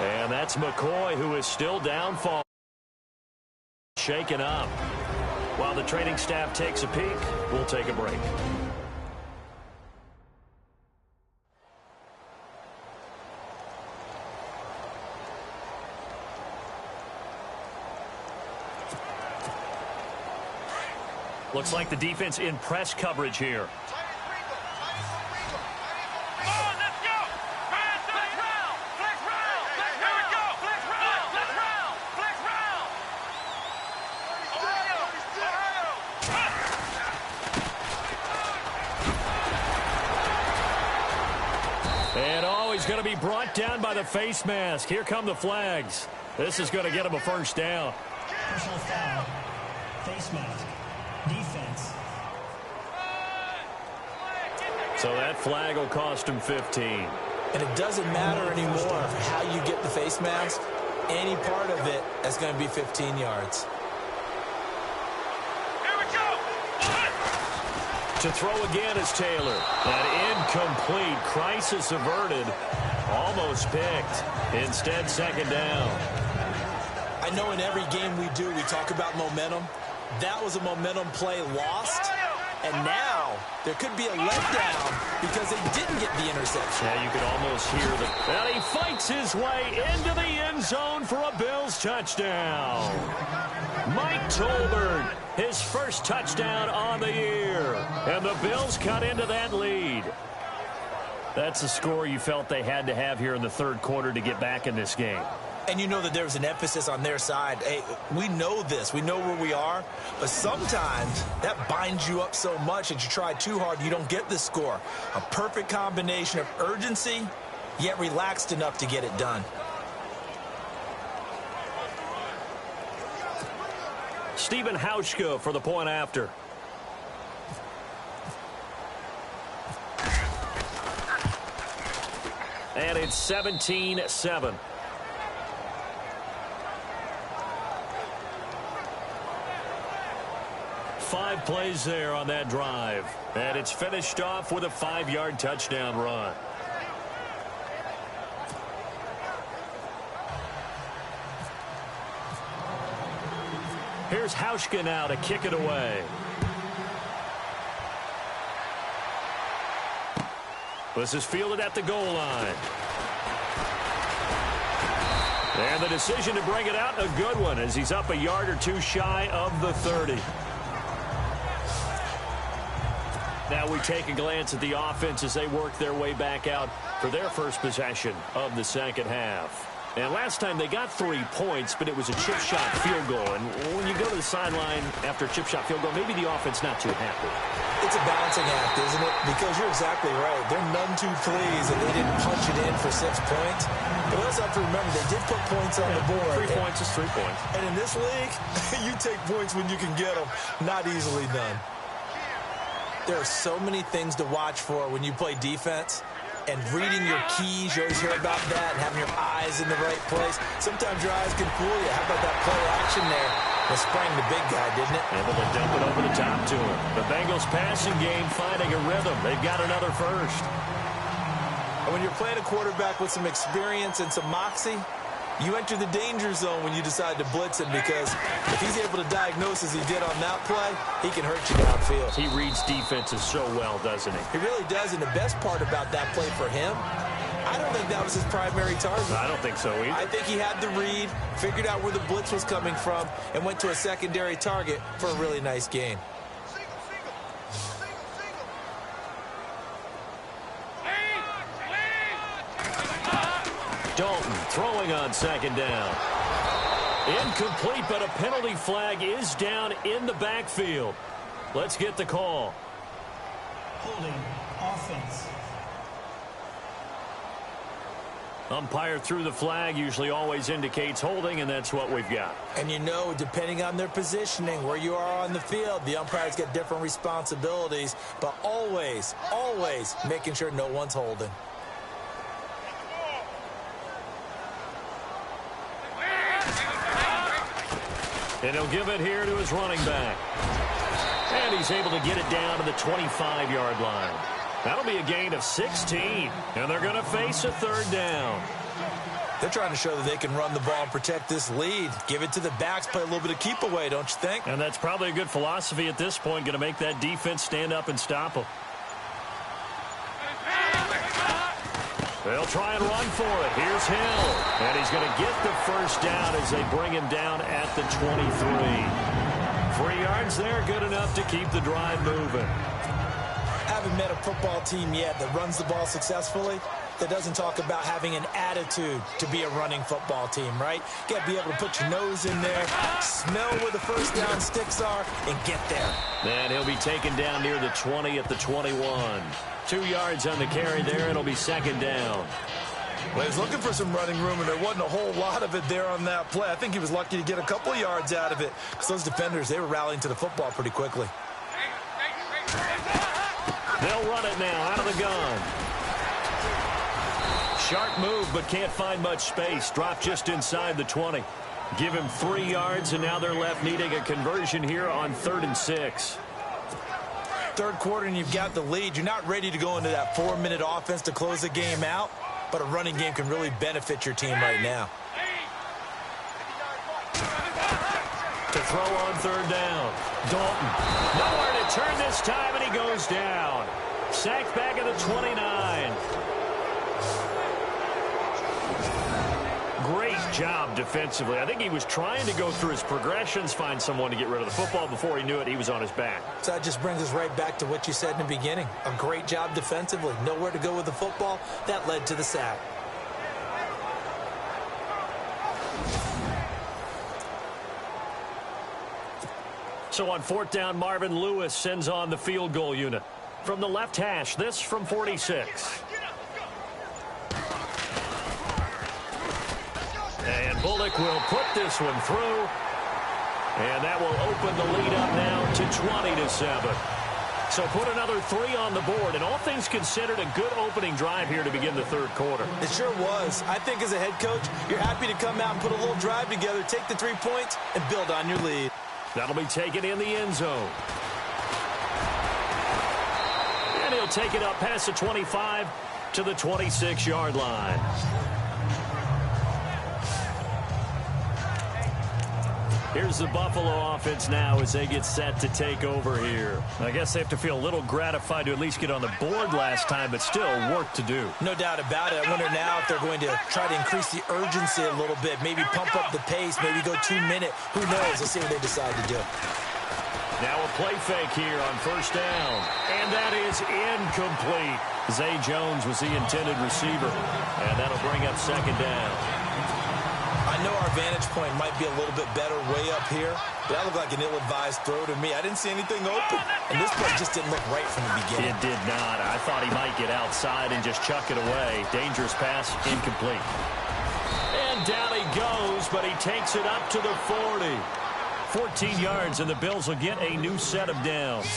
And that's McCoy, who is still down, shaken up. While the training staff takes a peek, we'll take a break. Looks like the defense in press coverage here. Going to be brought down by the face mask. Here come the flags. This is going to get him a first down. Personal foul. Face mask. Defense. So that flag will cost him 15. And it doesn't matter anymore how you get the face mask. Any part of it is going to be 15 yards. To throw again is Taylor. That incomplete. Crisis averted. Almost picked. Instead, second down. I know in every game we do, we talk about momentum. That was a momentum play lost. And now there could be a letdown because they didn't get the interception. Yeah, you could almost hear the... And he fights his way into the end zone for a Bills touchdown. Mike Tolbert, his first touchdown on the year. And the Bills cut into that lead. That's a score you felt they had to have here in the third quarter to get back in this game. And you know that there's an emphasis on their side. Hey, we know this. We know where we are. But sometimes that binds you up so much that you try too hard, you don't get the score. A perfect combination of urgency, yet relaxed enough to get it done. Stephen Hauschka for the point after. And it's 17-7. Five plays there on that drive. And it's finished off with a 5-yard touchdown run. Here's Hauschka now to kick it away. This is fielded at the goal line. And the decision to bring it out, a good one, as he's up a yard or two shy of the 30. Now we take a glance at the offense as they work their way back out for their first possession of the second half. And last time they got 3 points, but it was a chip shot field goal. And when you go to the sideline after a chip shot field goal, maybe the offense not too happy. It's a balancing act, isn't it? Because you're exactly right. They're none too pleased that they didn't punch it in for 6 points. But we also have to remember they did put points on the board. 3 points is 3 points. And in this league, you take points when you can get them. Not easily done. There are so many things to watch for when you play defense. And reading your keys, you always hear about that, and having your eyes in the right place. Sometimes your eyes can fool you. How about that play action there? That sprang the big guy, didn't it? Able to dump it over the top to him. The Bengals passing game finding a rhythm. They've got another first. And when you're playing a quarterback with some experience and some moxie, you enter the danger zone when you decide to blitz him, because if he's able to diagnose as he did on that play, he can hurt you downfield. He reads defenses so well, doesn't he? He really does, and the best part about that play for him, I don't think that was his primary target. I don't think so either. I think he had the read, figured out where the blitz was coming from, and went to a secondary target for a really nice gain. Dalton throwing on second down. Incomplete, but a penalty flag is down in the backfield. Let's get the call. Holding offense. Umpire threw the flag, usually always indicates holding, and that's what we've got. And you know, depending on their positioning, where you are on the field, the umpires get different responsibilities, but always, always making sure no one's holding. And he'll give it here to his running back. And he's able to get it down to the 25-yard line. That'll be a gain of 16. And they're going to face a third down. They're trying to show that they can run the ball and protect this lead. Give it to the backs, play a little bit of keep away, don't you think? And that's probably a good philosophy at this point, going to make that defense stand up and stop them. They'll try and run for it. Here's Hill. And he's going to get the first down as they bring him down at the 23. 3 yards there, good enough to keep the drive moving. Haven't met a football team yet that runs the ball successfully, that doesn't talk about having an attitude to be a running football team, right? You got to be able to put your nose in there, smell where the first down sticks are, and get there. And he'll be taken down near the 20 at the 21. 2 yards on the carry there. It'll be second down. Well, he was looking for some running room, and there wasn't a whole lot of it there on that play. I think he was lucky to get a couple of yards out of it, because those defenders, they were rallying to the football pretty quickly. They'll run it now out of the gun. Sharp move, but can't find much space. Dropped just inside the 20. Give him 3 yards, and now they're left needing a conversion here on 3rd and 6. Third quarter, and you've got the lead. You're not ready to go into that 4-minute offense to close the game out, but a running game can really benefit your team right now. To throw on 3rd down. Dalton. Nowhere to turn this time, and he goes down. Sacked back at the 29. Great job defensively. I think he was trying to go through his progressions, find someone to get rid of the football. Before he knew it, he was on his back. So that just brings us right back to what you said in the beginning. A great job defensively. Nowhere to go with the football. That led to the sack. So on 4th down, Marvin Lewis sends on the field goal unit. From the left hash, this from 46. And Bullock will put this one through. And that will open the lead up now to 20-7. So put another 3 on the board. And all things considered, a good opening drive here to begin the 3rd quarter. It sure was. I think as a head coach, you're happy to come out and put a little drive together, take the 3 points, and build on your lead. That'll be taken in the end zone. And he'll take it up past the 25 to the 26-yard line. Here's the Buffalo offense now as they get set to take over here. I guess they have to feel a little gratified to at least get on the board last time, but still work to do. No doubt about it. I wonder now if they're going to try to increase the urgency a little bit, maybe pump up the pace, maybe go 2-minute. Who knows? Let's see what they decide to do. Now a play fake here on first down. And that is incomplete. Zay Jones was the intended receiver. And that'll bring up second down. I know our vantage point might be a little bit better way up here, but that looked like an ill-advised throw to me. I didn't see anything open, and this play just didn't look right from the beginning. It did not. I thought he might get outside and just chuck it away. Dangerous pass, incomplete. And down he goes, but he takes it up to the 40. 14 yards, and the Bills will get a new set of downs.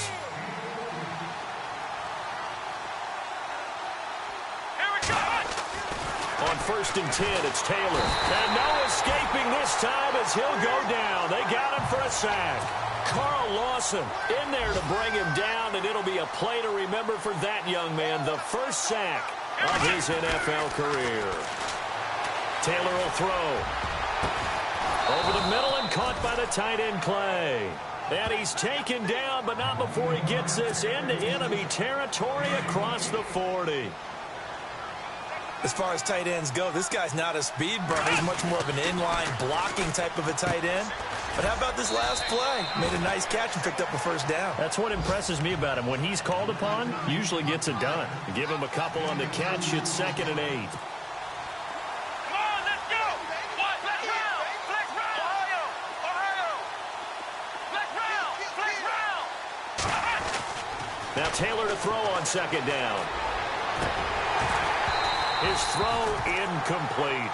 On first and 10, it's Taylor. And no escaping this time as he'll go down. They got him for a sack. Carl Lawson in there to bring him down, and it'll be a play to remember for that young man. The first sack of his NFL career. Taylor will throw. Over the middle and caught by the tight end Clay. And he's taken down, but not before he gets this into enemy territory across the 40. As far as tight ends go, this guy's not a speed burner. He's much more of an inline blocking type of a tight end. But how about this last play? Made a nice catch and picked up a first down. That's what impresses me about him. When he's called upon, usually gets it done. Give him a couple on the catch. It's 2nd and 8. Now Taylor to throw on second down. His throw incomplete.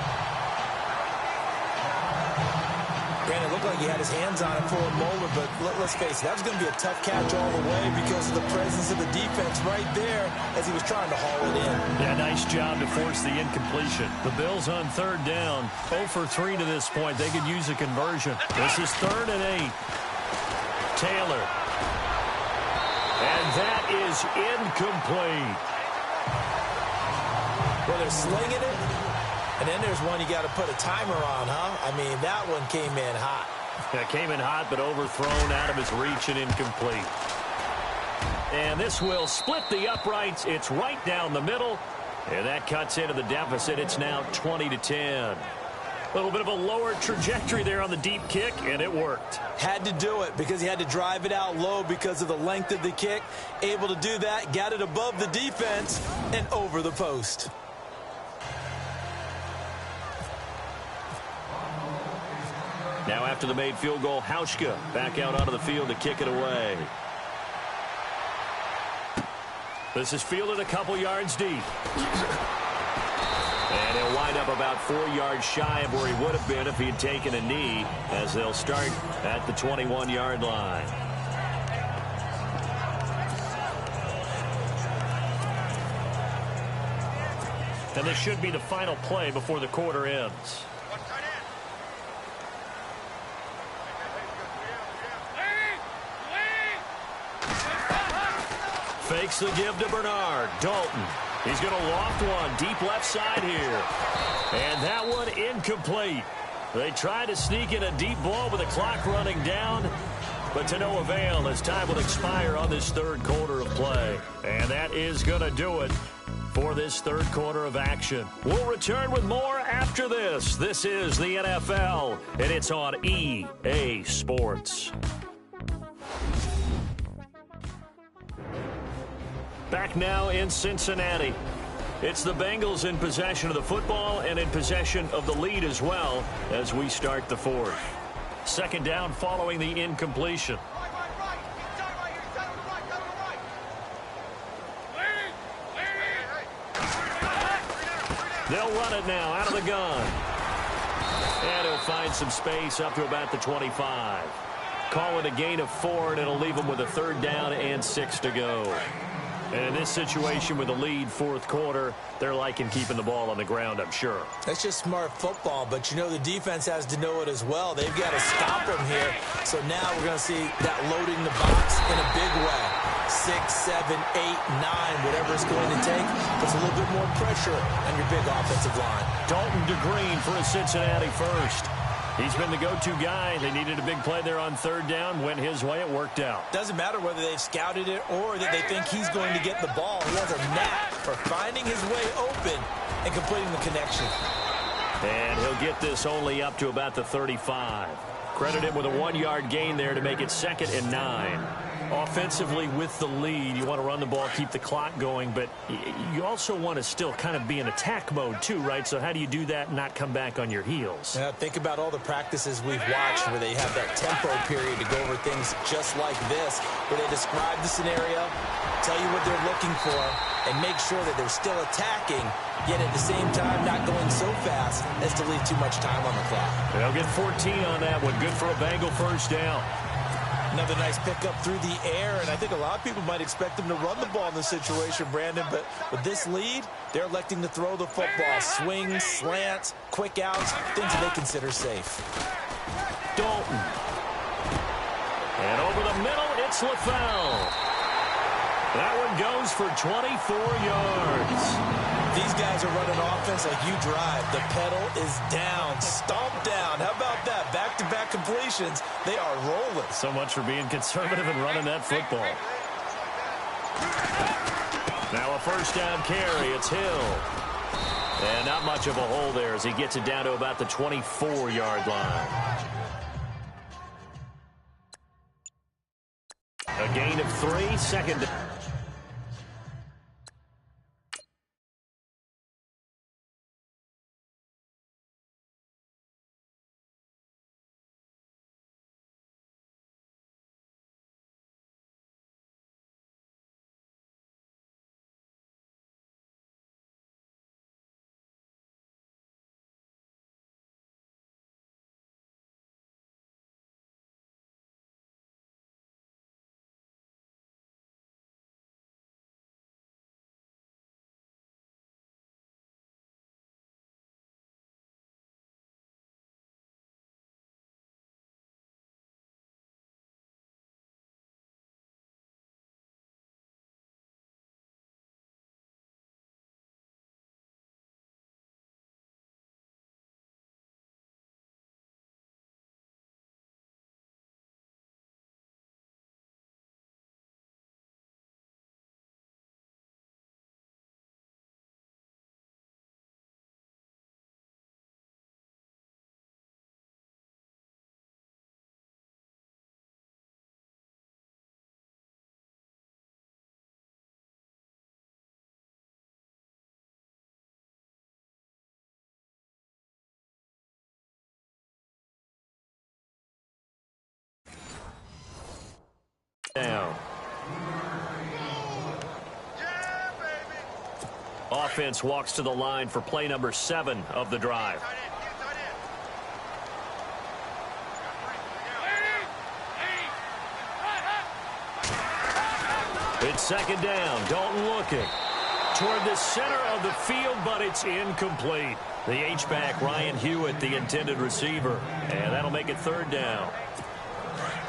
Granted, it looked like he had his hands on it for a moment, but let's face it, that was going to be a tough catch all the way because of the presence of the defense right there as he was trying to haul it in. Yeah, nice job to force the incompletion. The Bills on third down, 0 for 3 to this point. They could use a conversion. This is 3rd and 8. Taylor. And that is incomplete. Well, they're slinging it, and then there's one you got to put a timer on, huh? I mean, that one came in hot. That came in hot, but overthrown out of his reach and incomplete. And this will split the uprights. It's right down the middle, and that cuts into the deficit. It's now 20-10. A little bit of a lower trajectory there on the deep kick, and it worked. Had to do it because he had to drive it out low because of the length of the kick. Able to do that, got it above the defense, and over the post. Now after the made field goal, Hauschka back out onto the field to kick it away. This is fielded a couple yards deep. And he'll wind up about 4 yards shy of where he would have been if he had taken a knee, as they'll start at the 21-yard line. And this should be the final play before the quarter ends. Fakes the give to Bernard. Dalton. He's going to loft one deep left side here. And that one incomplete. They tried to sneak in a deep ball with the clock running down, but to no avail as time will expire on this third quarter of play. And that is going to do it for this third quarter of action. We'll return with more after this. This is the NFL, and it's on EA Sports. Back now in Cincinnati. It's the Bengals in possession of the football and in possession of the lead as well as we start the fourth. Second down following the incompletion. They'll run it now out of the gun. And he'll find some space up to about the 25. Call it a gain of 4, and it'll leave them with a third down and 6 to go. And in this situation with the lead fourth quarter, they're liking keeping the ball on the ground, I'm sure. That's just smart football, but you know the defense has to know it as well. They've got to stop them here. So now we're going to see that loading the box in a big way. 6, 7, 8, 9, whatever it's going to take, puts a little bit more pressure on your big offensive line. Dalton to Green for a Cincinnati first. He's been the go-to guy. They needed a big play there on third down. Went his way. It worked out. Doesn't matter whether they've scouted it or that they think he's going to get the ball. He has a knack for finding his way open and completing the connection. And he'll get this only up to about the 35. Credit him with a 1-yard gain there to make it 2nd and 9. Offensively, with the lead, you want to run the ball, keep the clock going, but you also want to still kind of be in attack mode too, right? So how do you do that and not come back on your heels? Yeah, think about all the practices we've watched where they have that tempo period to go over things just like this, where they describe the scenario, tell you what they're looking for, and make sure that they're still attacking, yet at the same time not going so fast as to leave too much time on the clock. They'll get 14 on that one. Good for a Bengal first down. Another nice pickup through the air, and I think a lot of people might expect them to run the ball in this situation, Brandon, but with this lead, they're electing to throw the football. Swings, slants, quick outs, things that they consider safe. Dalton. And over the middle, it's LaFell. That one goes for 24 yards. These guys are running offense like you drive. The pedal is down, stomp down. How about that? Back-to-back completions. They are rolling. So much for being conservative and running that football. Now a first down carry. It's Hill. And not much of a hole there as he gets it down to about the 24-yard line. A gain of 3, 2nd down. Down. Offense walks to the line for play number 7 of the drive. It's 2nd down. Dalton looking toward the center of the field, but it's incomplete. The H-back, Ryan Hewitt, the intended receiver. And that'll make it 3rd down.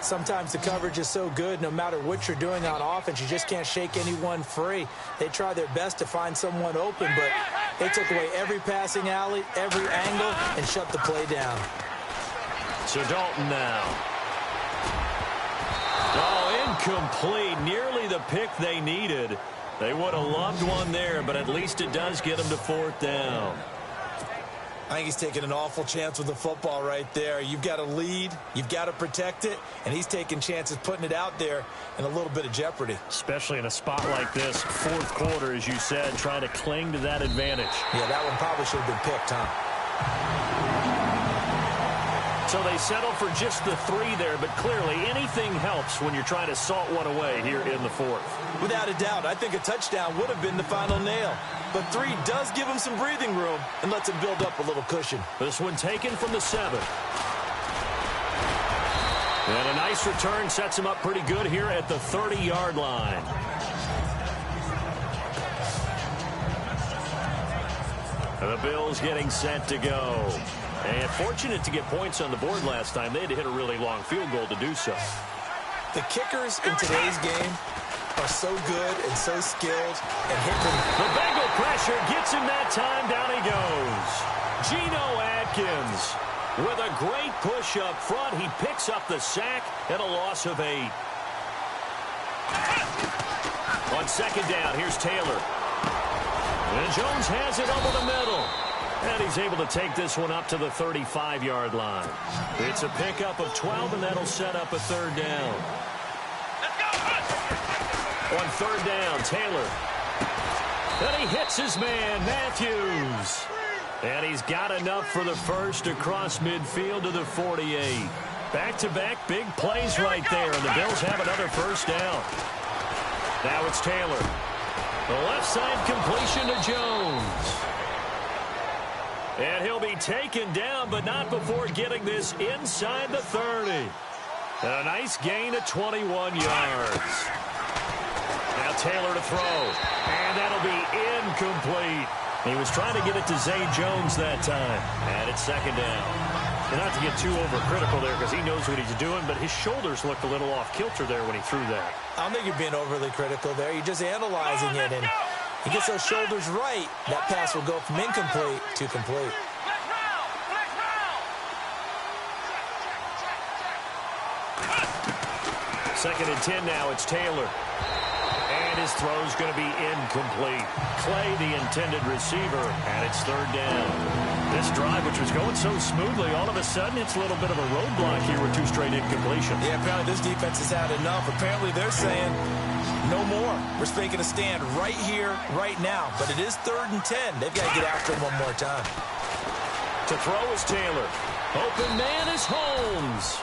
Sometimes the coverage is so good, no matter what you're doing on offense, you just can't shake anyone free. They try their best to find someone open, but they took away every passing alley, every angle, and shut the play down. So Dalton now. Oh, incomplete. Nearly the pick they needed. They would have loved one there, but at least it does get them to 4th down. I think he's taking an awful chance with the football right there. You've got to lead, you've got to protect it, and he's taking chances putting it out there in a little bit of jeopardy. Especially in a spot like this, 4th quarter, as you said, trying to cling to that advantage. Yeah, that one probably should have been picked, huh? So they settle for just the 3 there, but clearly anything helps when you're trying to salt one away here in the 4th. Without a doubt, I think a touchdown would have been the final nail. But 3 does give him some breathing room and lets him build up a little cushion. This one taken from the 7. And a nice return sets him up pretty good here at the 30-yard line. And the Bills getting set to go. And fortunate to get points on the board last time. They had to hit a really long field goal to do so. The kickers in today's game are so good and so skilled and hitting. The Bengal pressure gets him that time. Down he goes. Geno Atkins with a great push up front. He picks up the sack and a loss of 8. On 2nd down, here's Taylor. And Jones has it over the middle. And he's able to take this one up to the 35-yard line. It's a pickup of 12, and that'll set up a third down. On third down, Taylor. And he hits his man, Matthews. And he's got enough for the first across midfield to the 48. Back-to-back big plays right there, and the Bills have another first down. Now it's Taylor. The left side completion to Jones. And he'll be taken down, but not before getting this inside the 30. And a nice gain of 21 yards. Now Taylor to throw. And that'll be incomplete. He was trying to get it to Zay Jones that time. And it's second down. And not to get too overcritical there because he knows what he's doing, but his shoulders looked a little off kilter there when he threw that. I don't think you're being overly critical there. You're just analyzing it, and he gets those shoulders right. That pass will go from incomplete to complete. Second and 10 now. It's Taylor. And his throw's going to be incomplete. Clay, the intended receiver, and it's third down. This drive, which was going so smoothly, all of a sudden it's a little bit of a roadblock here with two straight incompletions. Yeah, apparently this defense has had enough. Apparently they're saying no more. We're making a stand right here, right now. But it is third and 10. They've got to get after him one more time. To throw is Taylor. Open man is Holmes.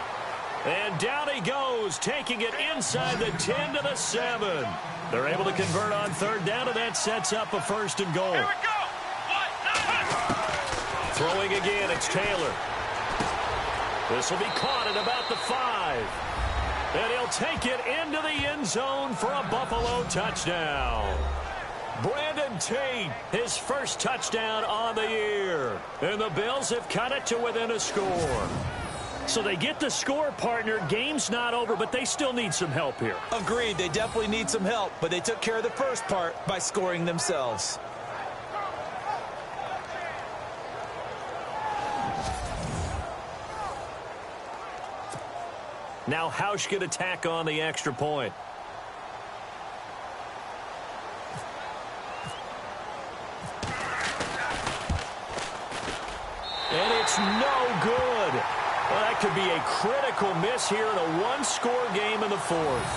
And down he goes, taking it inside the 10 to the 7. They're able to convert on third down, and that sets up a first and goal. Here we go. Throwing again, it's Taylor. This will be caught at about the 5. And he'll take it into the end zone for a Buffalo touchdown. Brandon Tate, his first touchdown on the year. And the Bills have cut it to within a score. So they get the score, partner. Game's not over, but they still need some help here. Agreed. They definitely need some help, but they took care of the first part by scoring themselves. Now Hausch could attack on the extra point. And it's no good. Well, that could be a critical miss here in a one-score game in the fourth.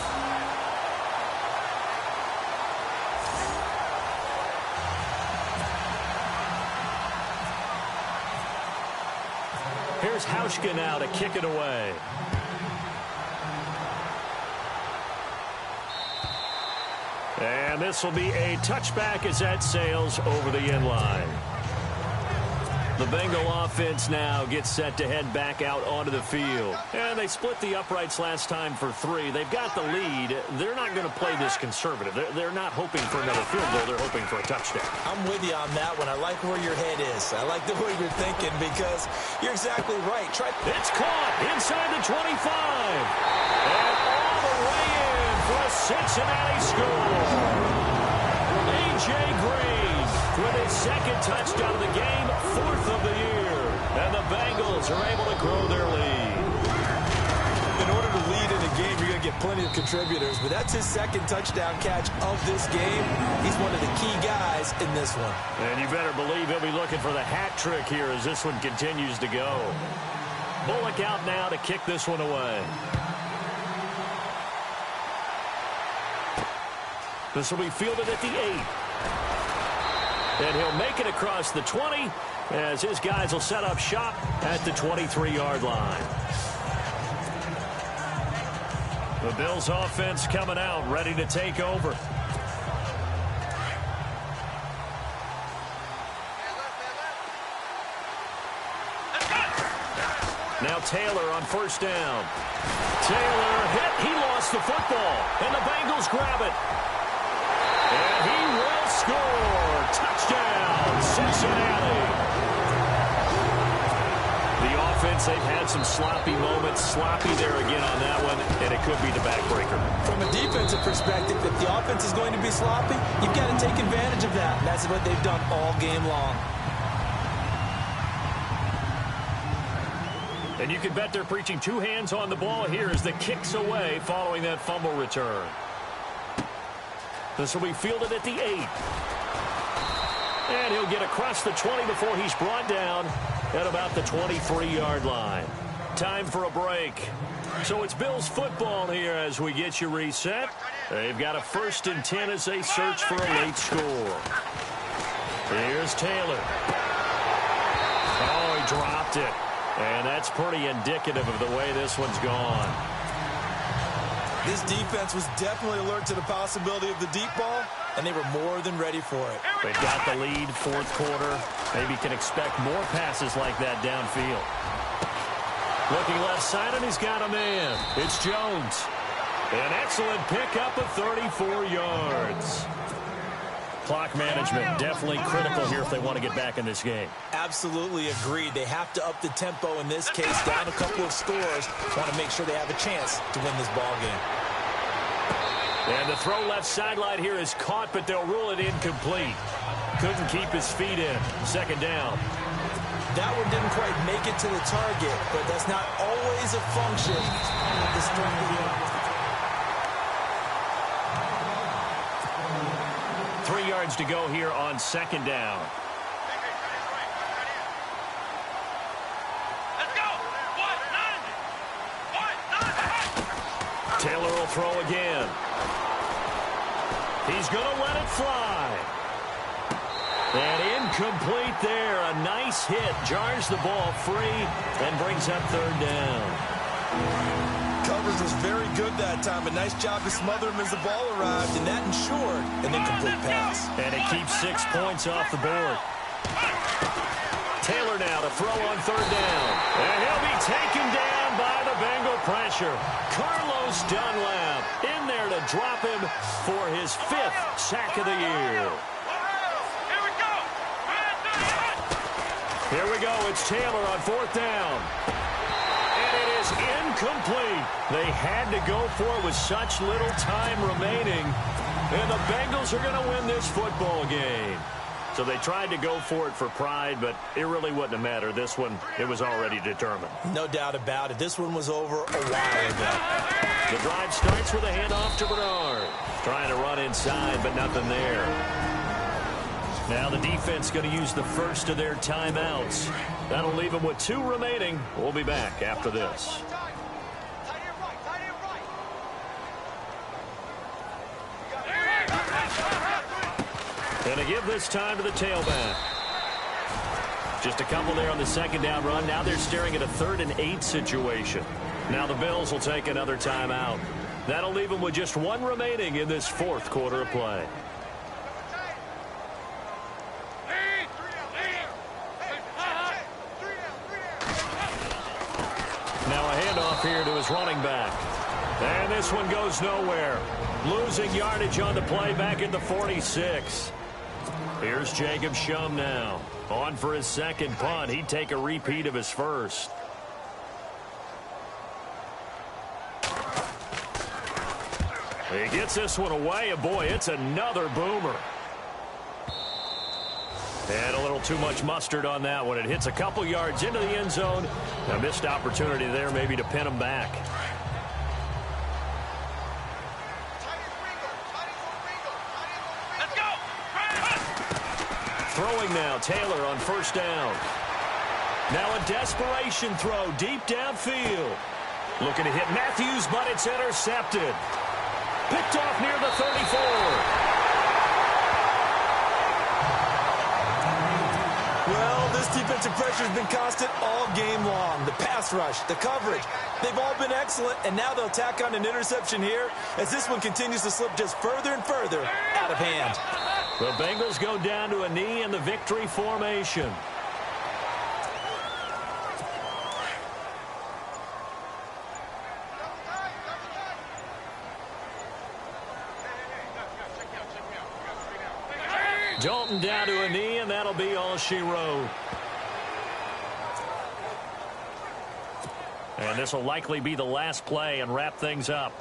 Here's Hauschka now to kick it away. And this will be a touchback as that sails over the end line. The Bengal offense now gets set to head back out onto the field. And they split the uprights last time for 3. They've got the lead. They're not going to play this conservative. They're not hoping for another field goal. They're hoping for a touchdown. I'm with you on that one. I like where your head is. I like the way you're thinking because you're exactly right. It's caught inside the 25. And all the way in for a Cincinnati score. A.J. Green with his second touchdown of the game, 4th of the year. And the Bengals are able to grow their lead. In order to lead in a game, you're going to get plenty of contributors, but that's his second touchdown catch of this game. He's one of the key guys in this one. And you better believe he'll be looking for the hat trick here as this one continues to go. Bullock out now to kick this one away. This will be fielded at the 8. And he'll make it across the 20 as his guys will set up shop at the 23-yard line. The Bills offense coming out, ready to take over. Now Taylor on first down. Taylor hit. He lost the football. And the Bengals grab it. And he will score. Touchdown, Cincinnati. The offense, they've had some sloppy moments. Sloppy there again on that one, and it could be the backbreaker. From a defensive perspective, if the offense is going to be sloppy, you've got to take advantage of that. And that's what they've done all game long. And you can bet they're preaching 2 hands on the ball here as the kick's away following that fumble return. This will be fielded at the 8. And he'll get across the 20 before he's brought down at about the 23-yard line. Time for a break. So it's Bills football here as we get you reset. They've got a 1st and 10 as they search for a late score. Here's Taylor. Oh, he dropped it. And that's pretty indicative of the way this one's gone. This defense was definitely alert to the possibility of the deep ball, and they were more than ready for it. They've got the lead, 4th quarter. Maybe can expect more passes like that downfield. Looking left side, and he's got a man. It's Jones. An excellent pickup of 34 yards. Clock management definitely critical here if they want to get back in this game. Absolutely agreed. They have to up the tempo in this case, down a couple of scores. Want to make sure they have a chance to win this ball game. And the throw left sideline here is caught, but they'll rule it incomplete. Couldn't keep his feet in. 2nd down. That one didn't quite make it to the target, but that's not always a function of the strength of the arm. 3 yards to go here on 2nd down. Taylor will throw again. He's going to let it fly. And incomplete there. A nice hit. Jars the ball free and brings up 3rd down. Coverage was very good that time. A nice job to smother him as the ball arrived, and that ensured an incomplete pass. And it keeps 6 points off the board. Taylor now to throw on 3rd down. And he'll be taken down by the Bengal pressure. Carlos Dunlap in there to drop him for his 5th sack of the year. Here we go. It's Taylor on 4th down. And it is incomplete. They had to go for it with such little time remaining. And the Bengals are going to win this football game. So they tried to go for it for pride, but it really wouldn't have mattered. This one, it was already determined. No doubt about it. This one was over a while ago. The drive starts with a handoff to Bernard. Trying to run inside, but nothing there. Now the defense going to use the first of their timeouts. That'll leave them with 2 remaining. We'll be back after this. And to give this time to the tailback. Just a couple there on the 2nd down run. Now they're staring at a 3rd and 8 situation. Now the Bills will take another timeout. That'll leave them with just 1 remaining in this 4th quarter of play. Now a handoff here to his running back. And this one goes nowhere. Losing yardage on the play back at the 46. Here's Jacob Shum now. On for his 2nd punt. He'd take a repeat of his 1st. He gets this one away, and boy, it's another boomer. And a little too much mustard on that one. It hits a couple yards into the end zone. A missed opportunity there maybe to pin him back. Throwing now, Taylor on 1st down. Now a desperation throw deep downfield. Looking to hit Matthews, but it's intercepted. Picked off near the 34. Well, this defensive pressure has been constant all game long. The pass rush, the coverage, they've all been excellent, and now they'll tack on an interception here as this one continues to slip just further and further out of hand. The Bengals go down to a knee in the victory formation. Dalton down to a knee, and that'll be all she wrote. And this will likely be the last play and wrap things up.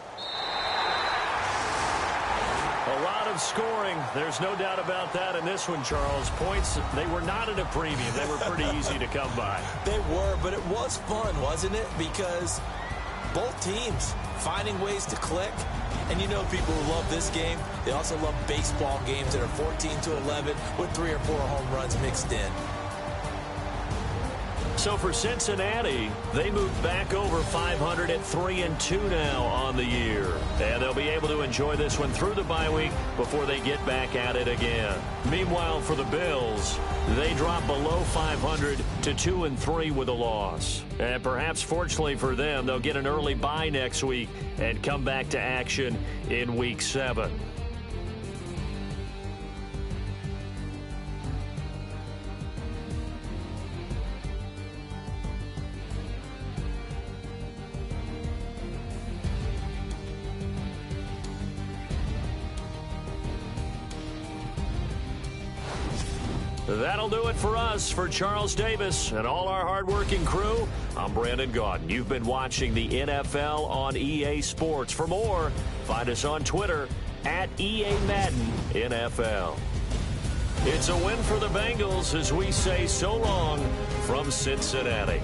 A lot of scoring. There's no doubt about that in this one, Charles. Points, they were not at a premium. They were pretty easy to come by. They were, but it was fun, wasn't it? Because both teams finding ways to click. And you know people who love this game, they also love baseball games that are 14-11 with 3 or 4 home runs mixed in. So for Cincinnati, they moved back over 500 at 3-2 now on the year. And they'll be able to enjoy this one through the bye week before they get back at it again. Meanwhile, for the Bills, they drop below 500 to 2-3 with a loss. And perhaps fortunately for them, they'll get an early bye next week and come back to action in Week 7. That'll do it for us. For Charles Davis and all our hardworking crew, I'm Brandon Gaudin. You've been watching the NFL on EA Sports. For more, find us on Twitter at EA Madden NFL. It's a win for the Bengals as we say so long from Cincinnati.